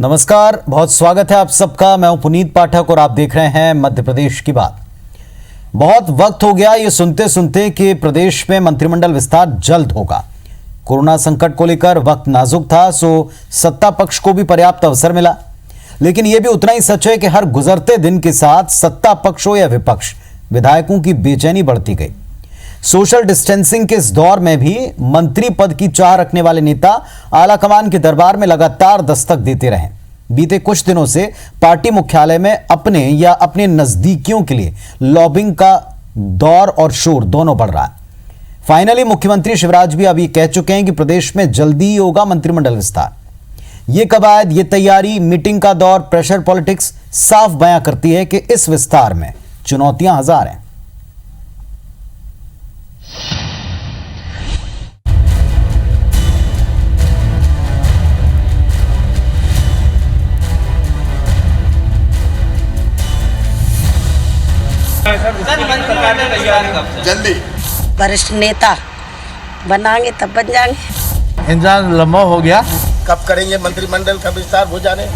नमस्कार, बहुत स्वागत है आप सबका। मैं हूं पुनीत पाठक और आप देख रहे हैं मध्य प्रदेश की बात। बहुत वक्त हो गया ये सुनते सुनते कि प्रदेश में मंत्रिमंडल विस्तार जल्द होगा। कोरोना संकट को लेकर वक्त नाजुक था, सो सत्ता पक्ष को भी पर्याप्त अवसर मिला, लेकिन यह भी उतना ही सच है कि हर गुजरते दिन के साथ सत्ता पक्ष हो या विपक्ष, विधायकों की बेचैनी बढ़ती गई। सोशल डिस्टेंसिंग के इस दौर में भी मंत्री पद की चाह रखने वाले नेता आलाकमान के दरबार में लगातार दस्तक देते रहे। बीते कुछ दिनों से पार्टी मुख्यालय में अपने या अपने नजदीकियों के लिए लॉबिंग का दौर और शोर दोनों बढ़ रहा है। फाइनली मुख्यमंत्री शिवराज भी अभी कह चुके हैं कि प्रदेश में जल्दी ही होगा मंत्रिमंडल विस्तार। ये कवायद, ये तैयारी, मीटिंग का दौर, प्रेशर पॉलिटिक्स साफ बयां करती है कि इस विस्तार में चुनौतियां हजार हैं। जल्दी वरिष्ठ नेता बनाएंगे तब बन जाएंगे। इंतजार लंबा हो गया। कब करेंगे मंत्रिमंडल का विस्तार हो जाने।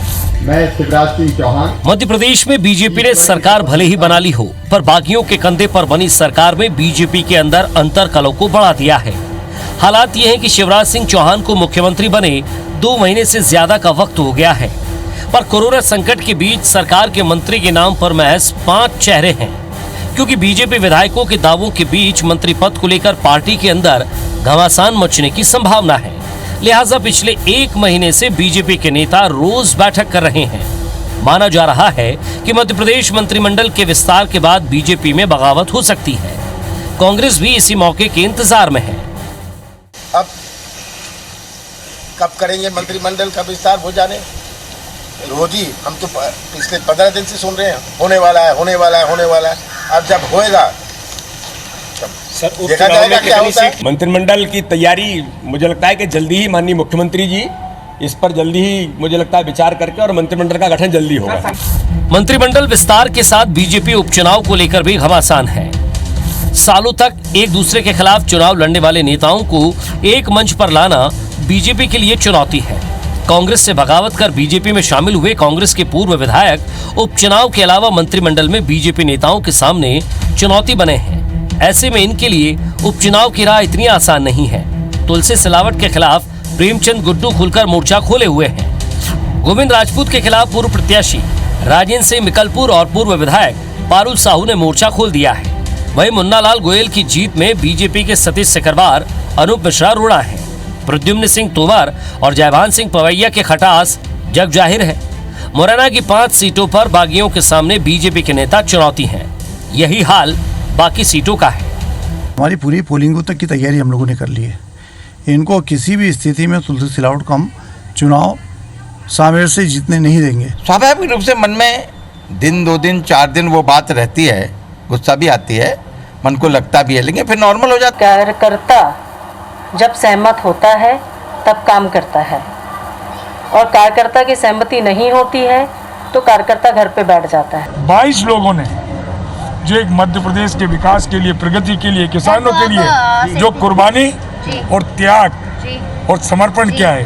मैं शिवराज सिंह चौहान। मध्य प्रदेश में बीजेपी ने सरकार भले ही बना ली हो, पर बागियों के कंधे पर बनी सरकार में बीजेपी के अंदर अंतर्कलह को बढ़ा दिया है। हालात ये हैं कि शिवराज सिंह चौहान को मुख्यमंत्री बने 2 महीने से ज्यादा का वक्त हो गया है, पर कोरोना संकट के बीच सरकार के मंत्री के नाम पर महज 5 चेहरे हैं, क्योंकि बीजेपी विधायकों के दावों के बीच मंत्री पद को लेकर पार्टी के अंदर घमासान मचने की संभावना है। लिहाजा पिछले 1 महीने से बीजेपी के नेता रोज बैठक कर रहे हैं। माना जा रहा है कि मध्य प्रदेश मंत्रिमंडल के विस्तार के बाद बीजेपी में बगावत हो सकती है। कांग्रेस भी इसी मौके के इंतजार में है। अब कब करेंगे मंत्रिमंडल का विस्तार हो जाने। रोज ही हम तो पिछले 15 दिन से सुन रहे हैं होने वाला है, होने वाला है, होने वाला है। अब जब होएगा तब देखा जाएगा क्या होता है। मंत्रिमंडल की तैयारी मुझे लगता है कि जल्दी ही माननीय मुख्यमंत्री जी इस पर जल्दी ही मुझे लगता है विचार करके और मंत्रिमंडल का गठन जल्दी होगा। मंत्रिमंडल विस्तार के साथ बीजेपी उपचुनाव को लेकर भी घमासान है। सालों तक एक दूसरे के खिलाफ चुनाव लड़ने वाले नेताओं को एक मंच पर लाना बीजेपी के लिए चुनौती है। कांग्रेस से बगावत कर बीजेपी में शामिल हुए कांग्रेस के पूर्व विधायक उपचुनाव के अलावा मंत्रिमंडल में बीजेपी नेताओं के सामने चुनौती बने हैं। ऐसे में इनके लिए उपचुनाव की राह इतनी आसान नहीं है। तुलसी सिलावट के खिलाफ प्रेमचंद गुड्डू खुलकर मोर्चा खोले हुए हैं। गोविंद राजपूत के खिलाफ पूर्व प्रत्याशी राजेंद्र सिंह मिकलपुर और पूर्व विधायक पारुल साहू ने मोर्चा खोल दिया है। वहीं मुन्नालाल गोयल की जीत में बीजेपी के सतीश सिकरवार, अनूप मिश्रा रोड़ा है। प्रद्युम्न सिंह तोमर और जयभान सिंह पवैया के खटास जग जाहिर है। मुरैना की 5 सीटों पर बागियों के सामने बीजेपी के नेता चुनौती हैं। यही हाल बाकी सीटों का है। हमारी पूरी पोलिंग तक की तैयारी हम लोगों ने कर ली है। इनको किसी भी स्थिति में तुलसी सिलावट को हम चुनाव सामने से जीतने नहीं देंगे। स्वाभाविक रूप से मन में दिन 2 दिन 4 दिन वो बात रहती है, गुस्सा भी आती है, मन को लगता भी है, लेकिन फिर नॉर्मल हो जाता है। कार्यकर्ता जब सहमत होता है तब काम करता है, और कार्यकर्ता की सहमति नहीं होती है तो कार्यकर्ता घर पे बैठ जाता है। 22 लोगों ने जो एक मध्य प्रदेश के विकास के लिए, प्रगति के लिए, किसानों के लिए जो कुर्बानी और त्याग और समर्पण किया है,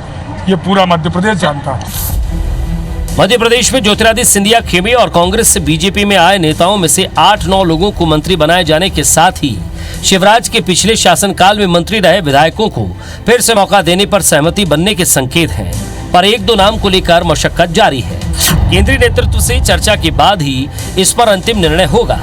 ये पूरा मध्य प्रदेश जानता है। मध्य प्रदेश में ज्योतिरादित्य सिंधिया खेमे और कांग्रेस से बीजेपी में आए नेताओं में से 8-9 लोगों को मंत्री बनाए जाने के साथ ही शिवराज के पिछले शासनकाल में मंत्री रहे विधायकों को फिर से मौका देने पर सहमति बनने के संकेत हैं, पर 1-2 नाम को लेकर मशक्कत जारी है। केंद्रीय नेतृत्व से चर्चा के बाद ही इस पर अंतिम निर्णय होगा।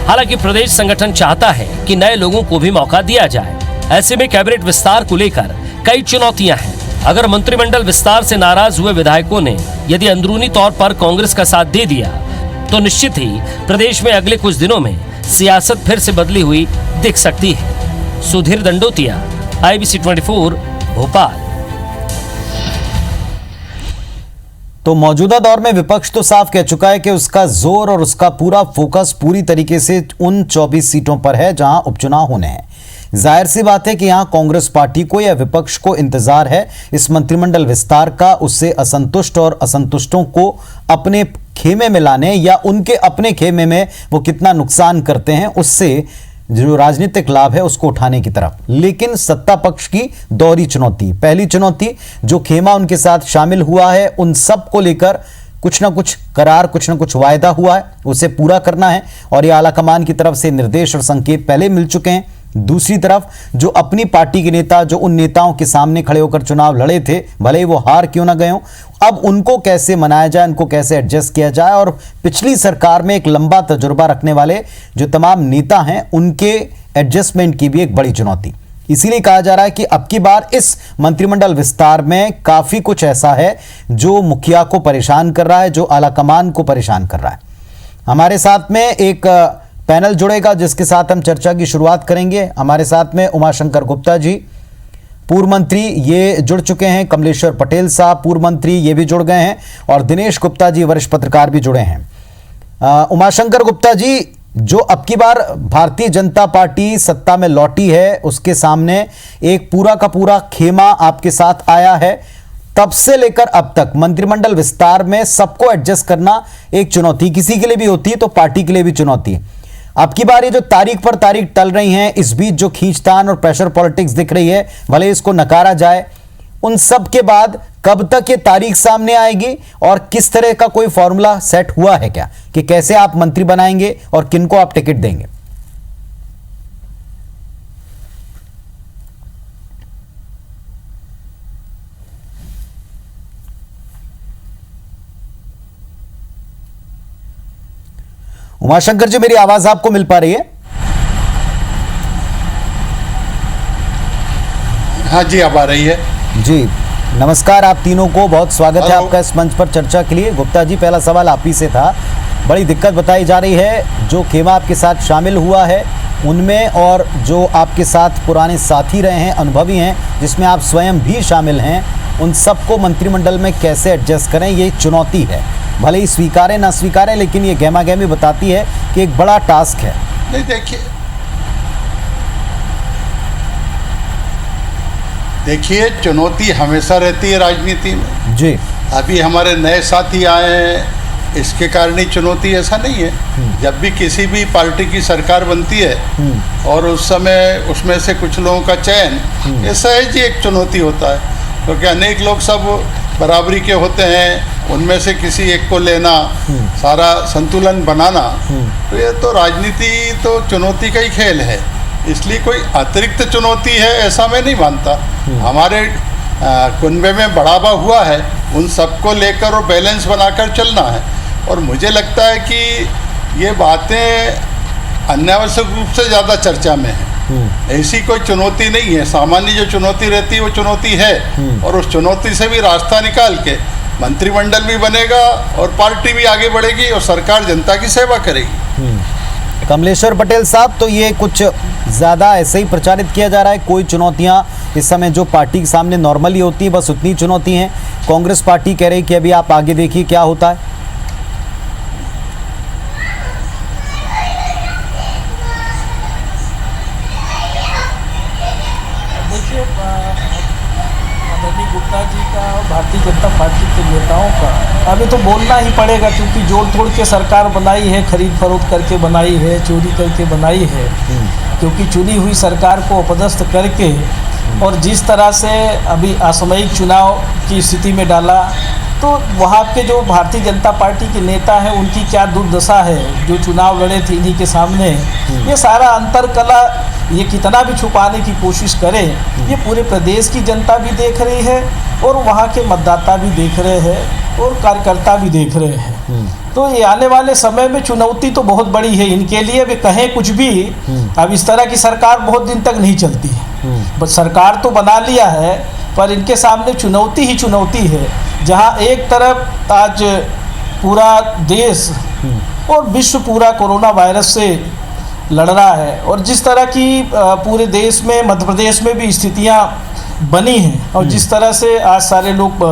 हालांकि प्रदेश संगठन चाहता है कि नए लोगों को भी मौका दिया जाए। ऐसे में कैबिनेट विस्तार को लेकर कई चुनौतियां हैं। अगर मंत्रिमंडल विस्तार से नाराज हुए विधायकों ने यदि अंदरूनी तौर पर कांग्रेस का साथ दे दिया तो निश्चित ही प्रदेश में अगले कुछ दिनों में सियासत फिर से बदली हुई दिख सकती है। सुधीर दंडोतिया, IBC 24, भोपाल। तो मौजूदा दौर में विपक्ष तो साफ कह चुका है कि उसका जोर और उसका पूरा फोकस पूरी तरीके से उन 24 सीटों पर है जहां उपचुनाव होने हैं। जाहिर सी बात है कि यहां कांग्रेस पार्टी को या विपक्ष को इंतजार है इस मंत्रिमंडल विस्तार का, उससे असंतुष्ट और असंतुष्टों को अपने खेमे में लाने या उनके अपने खेमे में वो कितना नुकसान करते हैं उससे जो राजनीतिक लाभ है उसको उठाने की तरफ। लेकिन सत्ता पक्ष की दोहरी चुनौती, पहली चुनौती जो खेमा उनके साथ शामिल हुआ है, उन सब को लेकर कुछ ना कुछ करार, कुछ ना कुछ वायदा हुआ है, उसे पूरा करना है और ये आलाकमान की तरफ से निर्देश और संकेत पहले मिल चुके हैं। दूसरी तरफ जो अपनी पार्टी के नेता, जो उन नेताओं के सामने खड़े होकर चुनाव लड़े थे, भले ही वो हार क्यों ना गए हों, अब उनको कैसे मनाया जाए, उनको कैसे एडजस्ट किया जाए। और पिछली सरकार में एक लंबा तजुर्बा रखने वाले जो तमाम नेता हैं, उनके एडजस्टमेंट की भी एक बड़ी चुनौती। इसीलिए कहा जा रहा है कि अब की बार इस मंत्रिमंडल विस्तार में काफी कुछ ऐसा है जो मुखिया को परेशान कर रहा है, जो आलाकमान को परेशान कर रहा है। हमारे साथ में एक पैनल जुड़ेगा जिसके साथ हम चर्चा की शुरुआत करेंगे। हमारे साथ में उमाशंकर गुप्ता जी, पूर्व मंत्री, ये जुड़ चुके हैं। कमलेश्वर पटेल साहब, पूर्व मंत्री, ये भी जुड़ गए हैं। और दिनेश गुप्ता जी, वरिष्ठ पत्रकार, भी जुड़े हैं। उमाशंकर गुप्ता जी, जो अब की बार भारतीय जनता पार्टी सत्ता में लौटी है, उसके सामने एक पूरा का पूरा खेमा आपके साथ आया है। तब से लेकर अब तक मंत्रिमंडल विस्तार में सबको एडजस्ट करना एक चुनौती किसी के लिए भी होती है, तो पार्टी के लिए भी चुनौती है। अब की बार ये जो तारीख पर तारीख टल रही हैं, इस बीच जो खींचतान और प्रेशर पॉलिटिक्स दिख रही है, भले इसको नकारा जाए, उन सब के बाद कब तक ये तारीख सामने आएगी और किस तरह का कोई फॉर्मूला सेट हुआ है क्या कि कैसे आप मंत्री बनाएंगे और किनको आप टिकट देंगे? उमाशंकर जी, मेरी आवाज आपको मिल पा रही है? हाँ जी, अब आ रही है जी। नमस्कार आप तीनों को, बहुत स्वागत है आपका इस मंच पर चर्चा के लिए। गुप्ता जी, पहला सवाल आप ही से था। बड़ी दिक्कत बताई जा रही है जो खेमा आपके साथ शामिल हुआ है उनमें, और जो आपके साथ पुराने साथी रहे हैं, अनुभवी हैं, जिसमें आप स्वयं भी शामिल हैं, उन सबको मंत्रिमंडल में कैसे एडजस्ट करें, ये चुनौती है। भले ही स्वीकारें ना स्वीकारें, लेकिन ये गहमा गहमी बताती है कि एक बड़ा टास्क है। नहीं, देखिए चुनौती हमेशा रहती है राजनीति में जी। अभी हमारे नए साथी आए हैं, इसके कारण ही चुनौती, ऐसा नहीं है। जब भी किसी भी पार्टी की सरकार बनती है और उस समय उसमें से कुछ लोगों का चयन, ये सहज ही एक चुनौती होता है, क्योंकि अनेक लोग सब बराबरी के होते हैं, उनमें से किसी एक को लेना, सारा संतुलन बनाना, तो ये तो राजनीति तो चुनौती का ही खेल है। इसलिए कोई अतिरिक्त चुनौती है ऐसा मैं नहीं मानता। हमारे कुनबे में बढ़ावा हुआ है, उन सबको लेकर और बैलेंस बनाकर चलना है। और मुझे लगता है कि ये बातें अनावश्यक रूप से ज़्यादा चर्चा में है। ऐसी कोई चुनौती नहीं है, सामान्य जो चुनौती रहती है वो चुनौती है, और उस चुनौती से भी रास्ता निकाल के मंत्रिमंडल भी बनेगा और पार्टी भी आगे बढ़ेगी और सरकार जनता की सेवा करेगी। कमलेश्वर पटेल साहब, तो ये कुछ ज़्यादा ऐसे ही प्रचारित किया जा रहा है, कोई चुनौतियां इस समय जो पार्टी के सामने नॉर्मली होती है बस उतनी चुनौती हैं। कांग्रेस पार्टी कह रही कि अभी आप आगे देखिए क्या होता है। देखिए, आदरणीय गुप्ता जी का, भारतीय जनता पार्टी के नेताओं का अभी तो बोलना ही पड़ेगा, क्योंकि जोड़ तोड़ के सरकार बनाई है, खरीद फरोख्त करके बनाई है, चोरी करके बनाई है। क्योंकि चुनी हुई सरकार को अपदस्थ करके और जिस तरह से अभी असामयिक चुनाव की स्थिति में डाला, तो वहाँ के जो भारतीय जनता पार्टी के नेता हैं उनकी क्या दुर्दशा है, जो चुनाव लड़े थे इन्हीं के सामने। ये सारा अंतरकला ये कितना भी छुपाने की कोशिश करें, ये पूरे प्रदेश की जनता भी देख रही है और वहाँ के मतदाता भी देख रहे हैं और कार्यकर्ता भी देख रहे हैं। तो ये आने वाले समय में चुनौती तो बहुत बड़ी है इनके लिए। भी कहें कुछ भी, अब इस तरह की सरकार बहुत दिन तक नहीं चलती है। बस सरकार तो बना लिया है, पर इनके सामने चुनौती ही चुनौती है। जहाँ एक तरफ आज पूरा देश और विश्व पूरा कोरोना वायरस से लड़ रहा है, और जिस तरह की पूरे देश में, मध्य प्रदेश में भी स्थितियाँ बनी हैं, और जिस तरह से आज सारे लोग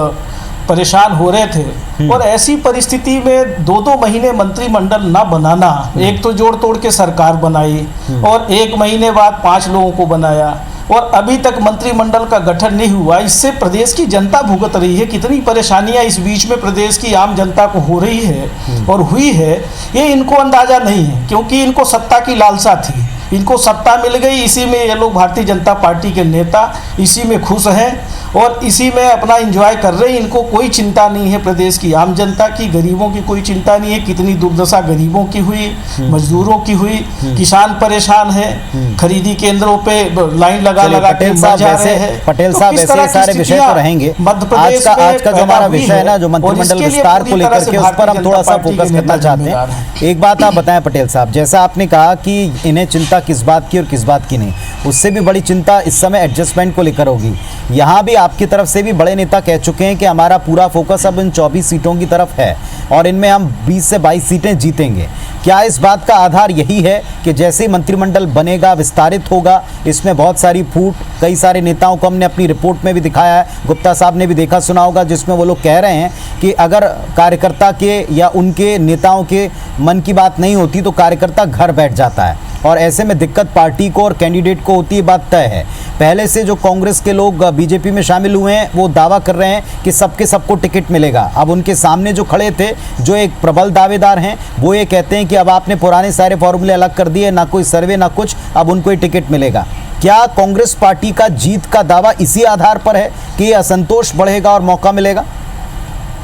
परेशान हो रहे थे, और ऐसी परिस्थिति में 2-2 महीने मंत्रिमंडल ना बनाना, एक तो जोड़ तोड़ के सरकार बनाई और 1 महीने बाद 5 लोगों को बनाया, और अभी तक मंत्रिमंडल का गठन नहीं हुआ। इससे प्रदेश की जनता भुगत रही है। कितनी परेशानियां इस बीच में प्रदेश की आम जनता को हो रही है और हुई है, ये इनको अंदाजा नहीं है, क्योंकि इनको सत्ता की लालसा थी। इनको सत्ता मिल गई, इसी में ये लोग भारतीय जनता पार्टी के नेता इसी में खुश हैं और इसी में अपना एंजॉय कर रहे हैं। इनको कोई चिंता नहीं है प्रदेश की आम जनता की, गरीबों की कोई चिंता नहीं है। कितनी दुर्दशा गरीबों की हुई, मजदूरों की हुई, किसान परेशान है, खरीदी केंद्रों पे लाइन लगा लगा के मर जा रहे हैं। पटेल साहब ऐसे सारे विषय तो रहेंगे। आज का जो हमारा विषय है ना, जो मंत्रिमंडल विस्तार को लेकर के, उस पर हम थोड़ा सा फोकस करना चाहते हैं। एक बात आप बताएं पटेल साहब, जैसा आपने कहा कि इन्हें चिंता किस बात की और किस बात की नहीं, उससे भी बड़ी चिंता इस समय एडजस्टमेंट को लेकर होगी। यहाँ भी आपकी तरफ से भी बड़े नेता कह चुके हैं कि हमारा पूरा फोकस अब इन 24 सीटों की तरफ है और इनमें हम 20 से 22 सीटें जीतेंगे। क्या इस बात का आधार यही है कि जैसे ही मंत्रिमंडल बनेगा, विस्तारित होगा, इसमें बहुत सारी फूट, कई सारे नेताओं को हमने अपनी रिपोर्ट में भी दिखाया है, गुप्ता साहब ने भी देखा सुना होगा, जिसमें वो लोग कह रहे हैं कि अगर कार्यकर्ता के या उनके नेताओं के मन की बात नहीं होती तो कार्यकर्ता घर बैठ जाता है और ऐसे में दिक्कत पार्टी को और कैंडिडेट को होती है, बात तय है। पहले से जो कांग्रेस के लोग बीजेपी में शामिल हुए हैं वो दावा कर रहे हैं कि सबको टिकट मिलेगा। अब उनके सामने जो खड़े थे, जो एक प्रबल दावेदार हैं, वो ये कहते हैं कि अब आपने पुराने सारे फॉर्मूले अलग कर दिए, ना कोई सर्वे ना कुछ, अब उनको ही टिकट मिलेगा। क्या कांग्रेस पार्टी का जीत का दावा इसी आधार पर है कि असंतोष बढ़ेगा और मौका मिलेगा?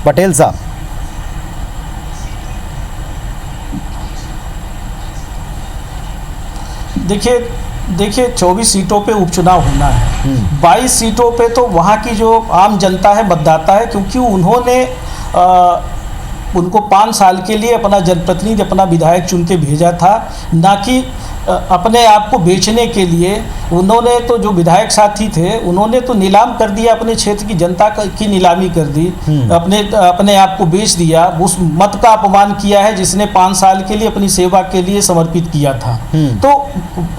पटेल साहब। देखिए 24 सीटों पे उपचुनाव होना है। 22 सीटों पे तो वहाँ की जो आम जनता है, मतदाता है, क्योंकि उन्होंने उनको 5 साल के लिए अपना जनप्रतिनिधि, अपना विधायक चुन के भेजा था, ना कि अपने आप को बेचने के लिए। उन्होंने तो जो विधायक साथी थे उन्होंने तो नीलाम कर दिया, अपने क्षेत्र की जनता की नीलामी कर दी, अपने आप को बेच दिया, उस मत का अपमान किया है जिसने 5 साल के लिए अपनी सेवा के लिए समर्पित किया था। तो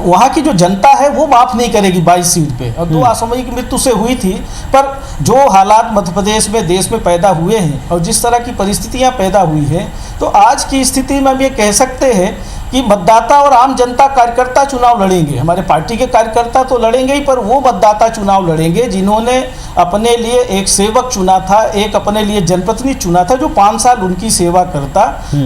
वहाँ की जो जनता है वो माफ नहीं करेगी 22 सीट पे। और 2 असामयिक मृत्यु से हुई थी, पर जो हालात मध्य प्रदेश में, देश में पैदा हुए हैं और जिस तरह की परिस्थितियाँ पैदा हुई हैं, तो आज की स्थिति में हम ये कह सकते हैं कि मतदाता और आम जनता, कार्यकर्ता चुनाव लड़ेंगे। हमारे पार्टी के कार्यकर्ता तो लड़ेंगे ही, पर वो मतदाता चुनाव लड़ेंगे जिन्होंने अपने लिए एक सेवक चुना था, एक अपने लिए जनप्रतिनिधि चुना था जो 5 साल उनकी सेवा करता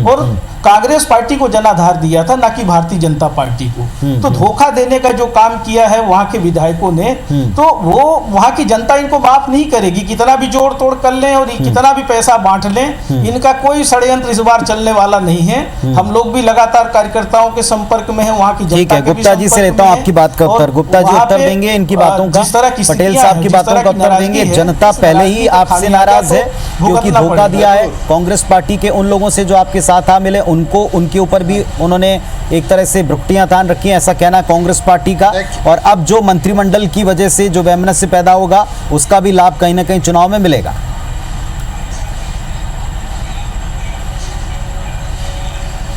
और कांग्रेस पार्टी को जनाधार दिया था, ना कि भारतीय जनता पार्टी को। तो धोखा देने का जो काम किया है वहाँ के विधायकों ने, तो वो वहाँ की जनता इनको माफ नहीं करेगी। कितना भी जोड़ तोड़ कर लें और कितना भी पैसा बांट लें, इनका कोई षड्यंत्र इस बार चलने वाला नहीं है। हम लोग भी लगातार कार्यकर्ताओं के संपर्क में है, वहाँ की जनता के गुप्ता जी से लेता हूँ आपकी बात का उत्तर। गुप्ता जी उत्तर देंगे इनकी बातों का, पटेल साहब की बातों का उत्तर देंगे। जनता पहले ही आपसे नाराज है क्योंकि धोखा दिया है कांग्रेस पार्टी के उन लोगों से जो आपके साथ आ मिले, उनको, उनके ऊपर भी उन्होंने एक तरह से भ्रुक्टियां तान रखी हैं, ऐसा कहना कांग्रेस पार्टी का। और अब जो मंत्रिमंडल की वजह से जो वैमनस्य पैदा होगा उसका भी लाभ कहीं ना कहीं चुनाव में मिलेगा।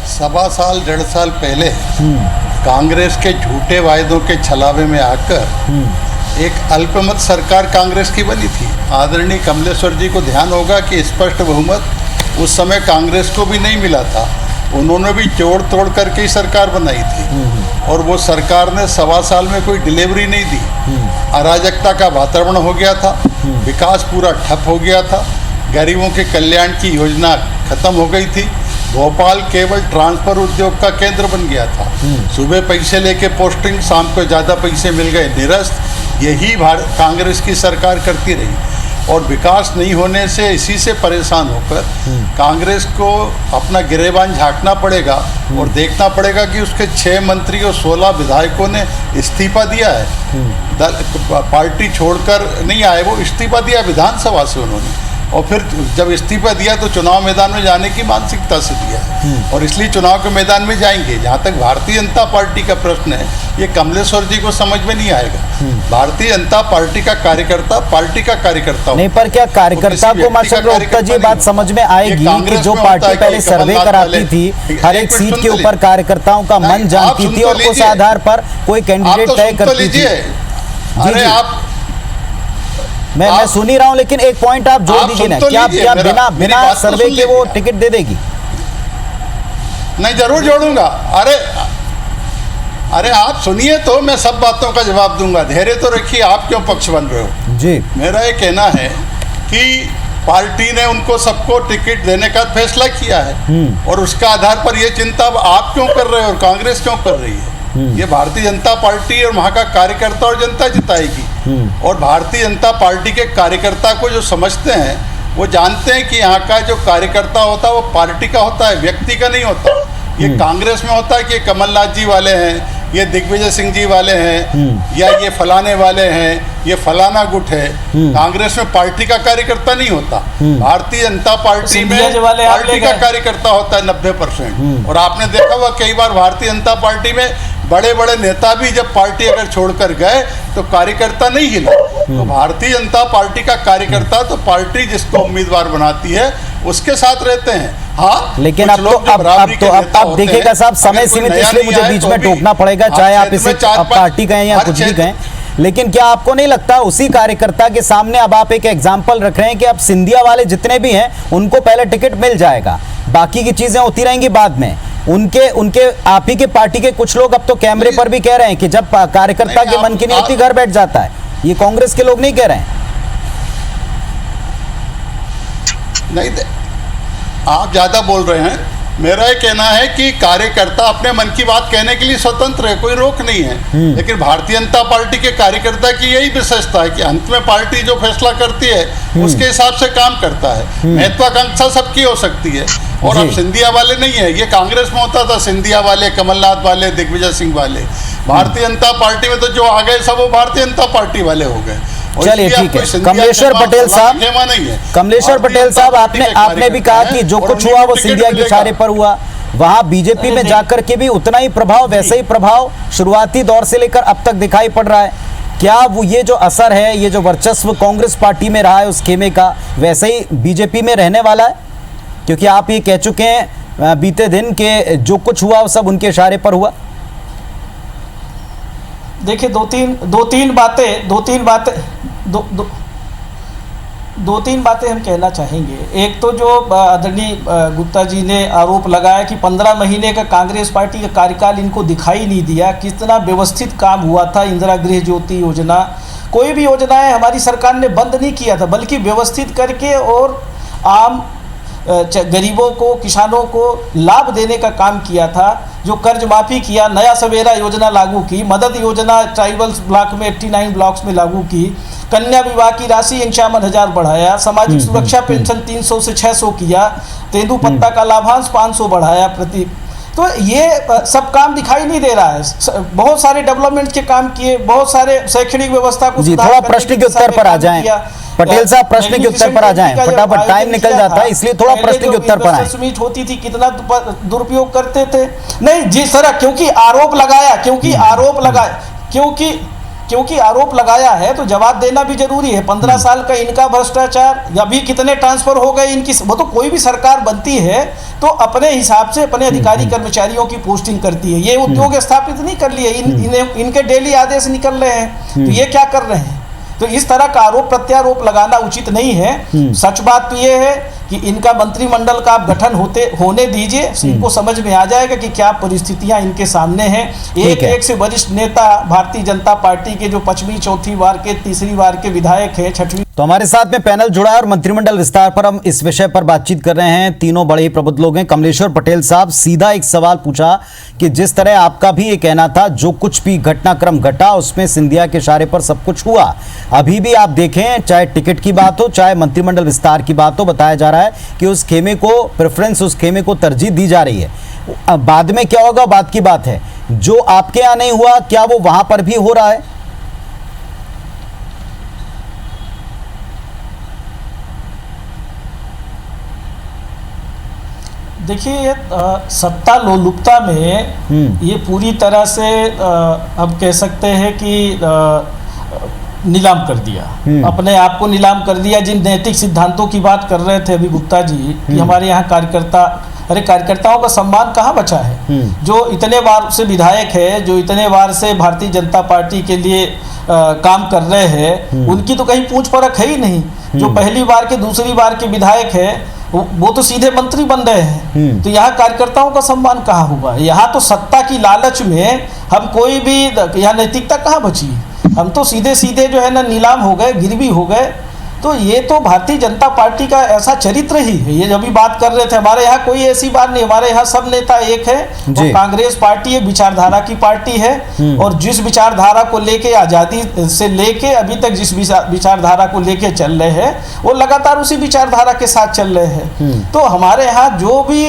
सवा साल 1.5 साल पहले कांग्रेस के झूठे वायदों के छलावे में आकर एक अल्पमत सरकार कांग्रेस की बनी थी। आदरणीय कमलेश्वर जी को ध्यान होगा कि स्पष्ट बहुमत उस समय कांग्रेस को भी नहीं मिला था, उन्होंने भी जोड़ तोड़ करके ही सरकार बनाई थी और वो सरकार ने सवा साल में कोई डिलीवरी नहीं दी। अराजकता का वातावरण हो गया था, विकास पूरा ठप हो गया था, गरीबों के कल्याण की योजना खत्म हो गई थी। भोपाल केवल ट्रांसफर उद्योग का केंद्र बन गया था। सुबह पैसे लेके पोस्टिंग, शाम को ज़्यादा पैसे मिल गए, निरस्त। यही कांग्रेस की सरकार करती रही और विकास नहीं होने से, इसी से परेशान होकर कांग्रेस को अपना गिरेबान झांकना पड़ेगा और देखना पड़ेगा कि उसके 6 मंत्री और 16 विधायकों ने इस्तीफा दिया है। पार्टी छोड़कर नहीं आए, वो इस्तीफा दिया विधानसभा से उन्होंने, और फिर जब इस्तीफा दिया तो चुनाव मैदान में जाने की मानसिकता से दिया है और इसलिए चुनाव के मैदान में जाएंगे। जहाँ तक भारतीय जनता पार्टी का प्रश्न है, ये कमलेश्वर जी को समझ में नहीं आएगा। भारतीय जनता पार्टी का कार्यकर्ता पार्टी का कार्यकर्ता नहीं, पर क्या कार्यकर्ता को माशाअल्लाह गुप्ता जी बात समझ में आएगी कि जो पार्टी पहले सर्वे कराती थी, हर एक सीट के ऊपर कार्यकर्ताओं का मन जानती थी और उस आधार पर कोई कैंडिडेट तय करती थी। अरे आप मैं सुन ही रहा हूं, लेकिन एक पॉइंट आप जोड़ दीजिए ना, क्या बिना सर्वे के वो टिकट दे देगी? नहीं, जरूर जोड़ूंगा। अरे आप सुनिए तो मैं सब बातों का जवाब दूंगा, धैर्य तो रखिए। आप क्यों पक्ष बन रहे हो जी? मेरा ये कहना है कि पार्टी ने उनको सबको टिकट देने का फैसला किया है और उसका आधार पर ये चिंता अब आप क्यों कर रहे हो और कांग्रेस क्यों कर रही है? ये भारतीय जनता पार्टी और वहाँ का कार्यकर्ता और जनता जिताएगी। और भारतीय जनता पार्टी के कार्यकर्ता को जो समझते हैं वो जानते हैं कि यहाँ का जो कार्यकर्ता होता है वो पार्टी का होता है, व्यक्ति का नहीं होता। ये कांग्रेस में होता है कि कमलनाथ जी वाले हैं, ये दिग्विजय सिंह जी वाले हैं, या ये फलाने वाले हैं, ये फलाना गुट है। कांग्रेस में पार्टी का कार्यकर्ता नहीं होता। भारतीय जनता पार्टी में पार्टी का कार्यकर्ता होता है 90%। और आपने देखा हुआ कई बार भारतीय जनता पार्टी में बड़े बड़े नेता भी जब पार्टी अगर छोड़कर गए तो कार्यकर्ता नहीं हिला। तो भारतीय जनता पार्टी का कार्यकर्ता तो पार्टी जिसको उम्मीदवार बनाती है उसके साथ रहते हैं। हाँ, लेकिन अब देखिएगा साहब, समय सीमित, इसलिए मुझे बीच में टोकना पड़ेगा, चाहे आप इसे पार्टी कहें या कुछ भी कहें। लेकिन क्या आपको नहीं लगता उसी कार्यकर्ता के सामने अब आप एक एग्जाम्पल रख रहे हैं कि अब सिंधिया वाले जितने भी हैं उनको पहले टिकट मिल जाएगा, बाकी की चीजें होती रहेंगी बाद में। उनके आप ही के पार्टी के कुछ लोग अब तो कैमरे पर भी कह रहे हैं कि जब कार्यकर्ता के मन की नहीं होती घर बैठ जाता है। ये कांग्रेस के लोग नहीं कह रहे हैं। नहीं, आप ज्यादा बोल रहे हैं। मेरा ये कहना है कि कार्यकर्ता अपने मन की बात कहने के लिए स्वतंत्र है, कोई रोक नहीं है। लेकिन भारतीय जनता पार्टी के कार्यकर्ता की यही विशेषता है कि अंत में पार्टी जो फैसला करती है उसके हिसाब से काम करता है। महत्वाकांक्षा सबकी हो सकती है। और अब सिंधिया वाले नहीं है, ये कांग्रेस में होता था, सिंधिया वाले, कमलनाथ वाले, दिग्विजय सिंह वाले। भारतीय जनता पार्टी में तो जो आ गए सब वो भारतीय जनता पार्टी वाले हो गए। चलिए ठीक है। कमलेश्वर पटेल साहब, कमलेश्वर पटेल साहब, आपने भी कहा कि जो कुछ हुआ वो सिंधिया के इशारे पर हुआ। वहां बीजेपी में जाकर के भी उतना ही प्रभाव, वैसे ही प्रभाव शुरुआती दौर से लेकर अब तक दिखाई पड़ रहा है। क्या वो ये जो असर है, ये जो वर्चस्व कांग्रेस पार्टी में रहा है उस खेमे का, वैसे ही बीजेपी में रहने वाला है? क्योंकि आप ये कह चुके हैं बीते दिन के जो कुछ हुआ वो सब उनके इशारे पर हुआ। देखिए, दो तीन बातें हम कहना चाहेंगे। एक तो जो आदरणीय गुप्ता जी ने आरोप लगाया कि 15 महीने का कांग्रेस पार्टी का कार्यकाल इनको दिखाई नहीं दिया, कितना व्यवस्थित काम हुआ था। इंदिरा गृह ज्योति योजना, कोई भी योजनाएं हमारी सरकार ने बंद नहीं किया था, बल्कि व्यवस्थित करके और आम गरीबों को, किसानों को लाभ देने का काम किया था। जो कर्ज माफ़ी किया, नया सवेरा योजना लागू की, मदद योजना ट्राइबल्स ब्लॉक में 89 ब्लॉक्स में लागू की, कन्या विवाह की राशि 51,000 बढ़ाया, सामाजिक सुरक्षा पेंशन 300 से 600 किया, तेंदुपत्ता का लाभांश 500 बढ़ाया प्रति। तो ये सब काम दिखाई नहीं दे रहा है। बहुत सारे डेवलपमेंट के काम किए, बहुत सारे शैक्षणिक व्यवस्था को थोड़ा प्रश्न के उत्तर पर आ जाएं पटेल साहब, प्रश्न के उत्तर पर आ जाएं, फटाफट टाइम निकल जाता है, इसलिए थोड़ा प्रश्न के उत्तर पर आएं। मीट होती थी, कितना दुरुपयोग करते थे। नहीं जिस तरह, क्योंकि आरोप लगाया है तो जवाब देना भी जरूरी है। 15 साल का इनका भ्रष्टाचार, अभी कितने ट्रांसफर हो गए इनकी, वो तो कोई भी सरकार बनती है तो अपने हिसाब से अपने अधिकारी कर्मचारियों की पोस्टिंग करती है। ये उद्योग स्थापित नहीं कर लिए, इनके डेली आदेश निकल रहे हैं, तो ये क्या कर रहे हैं? तो इस तरह का आरोप प्रत्यारोप लगाना उचित नहीं है। सच बात तो ये है कि इनका मंत्रिमंडल का गठन होने दीजिए, इनको समझ में आ जाएगा कि क्या परिस्थितियां इनके सामने हैं। एक से वरिष्ठ नेता भारतीय जनता पार्टी के जो 5वीं, 4थी बार के, 3री बार के विधायक है, 6वीं। तो हमारे साथ में पैनल जुड़ा है और मंत्रिमंडल विस्तार पर हम इस विषय पर बातचीत कर रहे हैं। तीनों बड़े ही प्रबुद्ध लोग हैं। कमलेश्वर पटेल साहब, सीधा एक सवाल पूछा कि जिस तरह आपका भी ये कहना था जो कुछ भी घटनाक्रम घटा उसमें सिंधिया के इशारे पर सब कुछ हुआ, अभी भी आप देखें चाहे टिकट की बात हो चाहे मंत्रिमंडल विस्तार की बात हो, बताया जा रहा है कि उस खेमे को प्रेफरेंस, उस खेमे को तरजीह दी जा रही है। बाद में क्या होगा बात की बात है। जो आपके यहाँ नहीं हुआ क्या वो वहां पर भी हो रहा है? देखिए, सत्ता लोलुपता में ये पूरी तरह से अब कह सकते हैं कि नीलाम कर दिया, अपने आप को नीलाम कर दिया। जिन नैतिक सिद्धांतों की बात कर रहे थे अभी गुप्ता जी कि हमारे यहाँ कार्यकर्ता, अरे कार्यकर्ताओं का सम्मान कहाँ बचा है? जो इतने बार से विधायक है, जो इतने बार से भारतीय जनता पार्टी के लिए काम कर रहे हैं, उनकी तो कहीं पूछ परख है ही नहीं। जो पहली बार के, दूसरी बार के विधायक है वो तो सीधे मंत्री बन रहे हैं। तो यहाँ कार्यकर्ताओं का सम्मान कहाँ हुआ? यहाँ तो सत्ता की लालच में हम कोई भी, यहाँ नैतिकता कहाँ बची? हम तो सीधे सीधे जो है ना नीलाम हो गए, गिरवी हो गए। तो ये तो भारतीय जनता पार्टी का ऐसा चरित्र ही है। ये अभी बात कर रहे थे, हमारे यहाँ कोई ऐसी बात नहीं, हमारे यहाँ सब नेता एक है। तो कांग्रेस पार्टी एक विचारधारा की पार्टी है और जिस विचारधारा को लेके आज़ादी से लेके अभी तक जिस विचारधारा को लेके चल रहे हैं वो लगातार उसी विचारधारा के साथ चल रहे हैं। तो हमारे यहाँ जो भी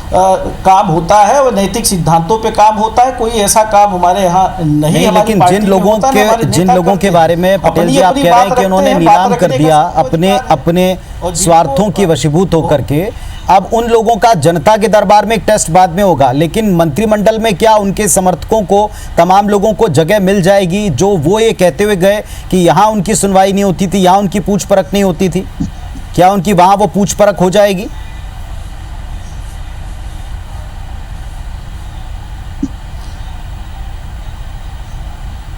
काम होता है वो नैतिक सिद्धांतों पे काम होता है, कोई ऐसा काम हमारे यहाँ नहीं। लेकिन जिन लोगों के बारे में पटेल जी आप कह रहे हैं कि उन्होंने नीलाम कर दिया अपने स्वार्थों की वशीभूत होकर के, अब उन लोगों का जनता के दरबार में एक टेस्ट बाद में होगा, लेकिन मंत्रिमंडल में क्या उनके समर्थकों को, तमाम लोगों को जगह मिल जाएगी जो वो ये कहते हुए गए कि यहाँ उनकी सुनवाई नहीं होती थी, यहाँ उनकी पूछ परख नहीं होती थी, क्या उनकी वहाँ वो पूछ परख हो जाएगी?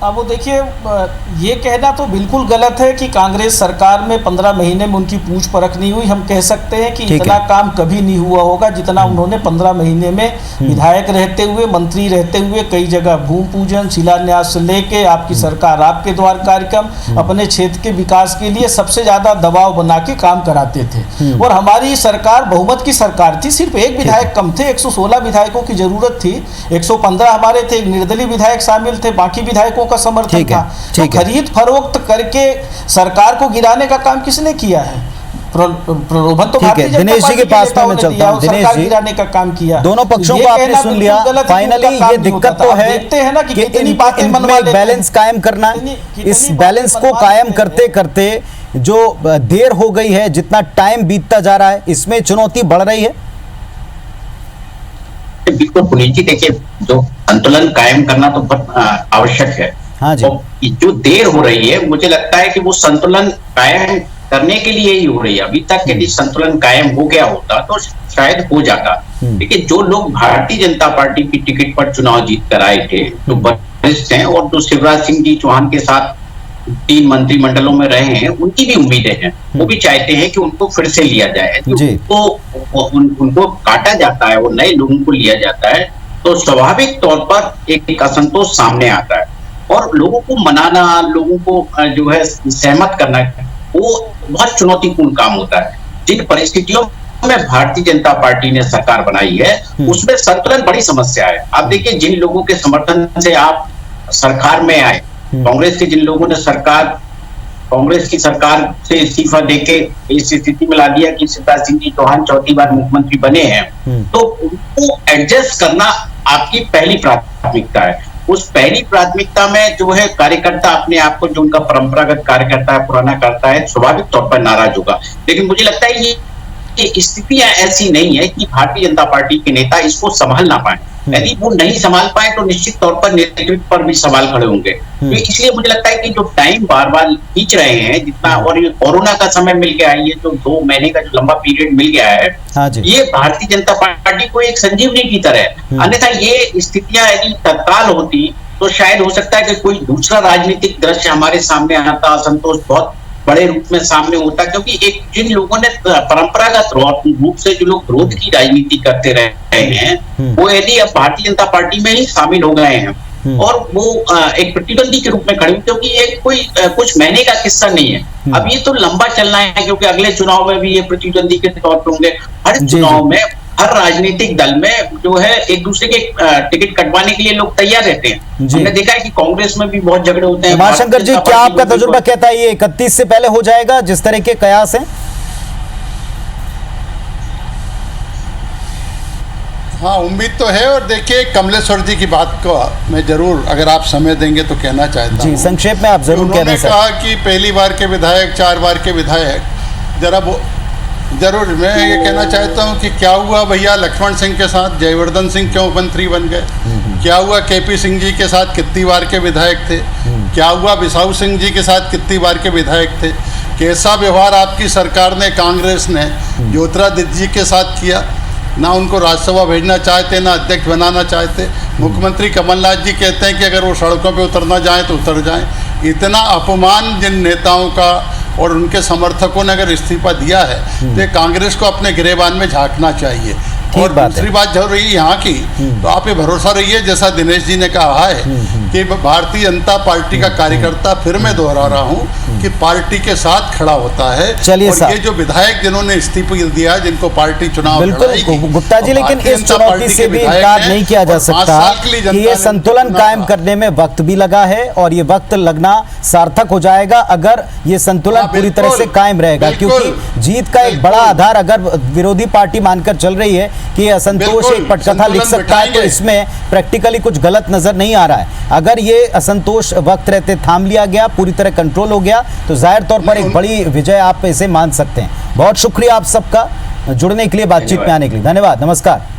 अब वो देखिए, ये कहना तो बिल्कुल गलत है कि कांग्रेस सरकार में 15 महीने में उनकी पूछ परख नहीं हुई। हम कह सकते हैं कि इतना काम कभी नहीं हुआ होगा जितना उन्होंने 15 महीने में विधायक रहते हुए, मंत्री रहते हुए कई जगह भूमि पूजन, शिलान्यास से लेके आपकी सरकार आपके द्वार कार्यक्रम, अपने क्षेत्र के विकास के लिए सबसे ज़्यादा दबाव बना के काम कराते थे। और हमारी सरकार बहुमत की सरकार थी, सिर्फ एक विधायक कम थे, 116 विधायकों की जरूरत थी, 115 हमारे थे, एक निर्दलीय विधायक शामिल थे, बाकी विधायकों का समर्थन था। तो खरीद फरोख्त करके सरकार को गिराने का काम किसने किया है? प्रलोभन तो भारतीय जनता दिनेश जी के पास में मैं चलता हूं। दिनेश जी, गिराने का काम किया। दोनों पक्षों को आपने सुन लिया। फाइनली ये दिक्कत तो है कि इतनी बातें इनमें बैलेंस कायम करना, इस बैलेंस को कायम करते करते जो देर हो गई है, जितना टाइम बीतता जा रहा है, इसमें चुनौती बढ़ रही है। बिल्कुल पुनीत जी, देखिए जो संतुलन कायम करना तो बहुत आवश्यक है। हाँ जी। तो जो देर हो रही है, मुझे लगता है कि वो संतुलन कायम करने के लिए ही हो रही है। अभी तक यदि संतुलन कायम हो गया होता तो शायद हो जाता। लेकिन जो लोग भारतीय जनता पार्टी की टिकट पर चुनाव जीत कर आए थे, जो वरिष्ठ हैं और जो शिवराज सिंह जी चौहान के साथ 3 मंत्रिमंडलों में रहे हैं, उनकी भी उम्मीदें हैं। वो भी चाहते हैं कि उनको फिर से लिया जाए। तो उनको काटा जाता है और नए लोगों को लिया जाता है, तो स्वाभाविक तौर पर एक असंतोष सामने आता है और लोगों को मनाना, लोगों को जो है सहमत करना, वो बहुत चुनौतीपूर्ण काम होता है। जिन परिस्थितियों में भारतीय जनता पार्टी ने सरकार बनाई है, उसमें संतुलन बड़ी समस्या है। आप देखिए, जिन लोगों के समर्थन से आप सरकार में आए, कांग्रेस के जिन लोगों ने कांग्रेस की सरकार से इस्तीफा देके इस स्थिति में ला दिया कि शिवराज सिंह जी चौहान 4थी बार मुख्यमंत्री बने हैं, तो उनको एडजस्ट करना आपकी पहली प्राथमिकता है। उस पहली प्राथमिकता में जो है कार्यकर्ता अपने आप को, जो उनका परंपरागत कार्यकर्ता है, पुराना करता है, स्वाभाविक तौर पर नाराज होगा। लेकिन मुझे लगता है ये स्थितियां ऐसी नहीं है कि भारतीय जनता पार्टी के नेता इसको संभाल ना पाए। यदि वो नहीं संभाल पाए तो निश्चित तौर पर नेतृत्व पर भी सवाल खड़े होंगे। तो इसलिए मुझे लगता है कि जो टाइम बार बार खींच रहे हैं जितना, और ये कोरोना का समय मिल गया है, ये जो 2 महीने का जो लंबा पीरियड मिल गया है, ये भारतीय जनता पार्टी को एक संजीवनी की तरह है। अन्यथा ये स्थितियां यदि तत्काल होती तो शायद हो सकता है कि कोई दूसरा राजनीतिक दृश्य हमारे सामने आता, असंतोष बहुत बड़े रूप में सामने होता, क्योंकि एक जिन लोगों ने परंपरागत रूप से जो लोग विरोध की राजनीति करते रहे हैं, वो यदि अब भारतीय जनता पार्टी में ही शामिल हो गए हैं और वो एक प्रतिद्वंदी के रूप में खड़े, क्योंकि ये कोई कुछ महीने का किस्सा नहीं है। अब ये तो लंबा चलना है, क्योंकि अगले चुनाव में भी ये प्रतिद्वंदी के तौर पर होंगे। हर चुनाव में हर राजनीतिक दल में जो है एक दूसरे के टिकट कटवाने के लिए लोग तैयार रहते हैं। हमने देखा है कि कांग्रेस में भी बहुत झगड़े होते हैं। उमाशंकर जी, क्या आपका तजुर्बा कहता है ये 31 से पहले हो जाएगा, जिस तरह के कयास हैं? हाँ, उम्मीद तो है। और देखिए, कमलेश्वर जी की बात को मैं जरूर, अगर आप समय देंगे तो कहना चाहता हूँ। संक्षेप में आप जरूर कह दें सर। कहा कि पहली बार के विधायक, 4 बार के विधायक, जरूर मैं ये कहना चाहता हूँ कि क्या हुआ भैया लक्ष्मण सिंह के साथ, जयवर्धन सिंह क्यों मंत्री बन गए? क्या हुआ केपी सिंह जी के साथ, कितनी बार के विधायक थे? क्या हुआ बिसाऊ सिंह जी के साथ, कितनी बार के विधायक थे? कैसा व्यवहार आपकी सरकार ने, कांग्रेस ने ज्योतिरादित्य जी के साथ किया? ना उनको राज्यसभा भेजना चाहते, ना अध्यक्ष बनाना चाहते। मुख्यमंत्री कमलनाथ जी कहते हैं कि अगर वो सड़कों पे उतरना चाहें तो उतर जाएं। इतना अपमान जिन नेताओं का और उनके समर्थकों ने अगर इस्तीफा दिया है, तो कांग्रेस को अपने गिरेबान में झांकना चाहिए। और दूसरी बात जो रही यहाँ की, तो आप ये भरोसा रहिए, जैसा दिनेश जी ने कहा है कि भारतीय जनता पार्टी का कार्यकर्ता, फिर मैं दोहरा रहा हूँ, कि पार्टी के साथ खड़ा होता है। चलिए और साहब। ये जो विधायक जिन्होंने इस्तीफा दिया, जिनको पार्टी चुनाव लड़ाएगी, बिल्कुल गुप्ता जी, और लेकिन भारतीय इस जनता चुनौती पार्टी से के भी विधायक इनकार हैं, नहीं किया जा और 5 सकता साल के लिए कि जनता ये ने संतुलन उनको कायम चुना करने में वक्त भी लगा है और ये वक्त लगना सार्थक हो जाएगा अगर ये संतुलन पूरी तरह से कायम रहेगा, क्योंकि जीत का एक बड़ा आधार अगर विरोधी पार्टी मानकर चल रही है कि ये असंतोष एक पटकथा लिख सकता है, तो इसमें प्रैक्टिकली कुछ गलत नजर नहीं आ रहा है। अगर ये असंतोष वक्त रहते थाम लिया गया, पूरी तरह कंट्रोल हो गया, तो जाहिर तौर पर एक बड़ी विजय आप इसे मान सकते हैं। बहुत शुक्रिया आप सबका जुड़ने के लिए, बातचीत में आने के लिए धन्यवाद। नमस्कार।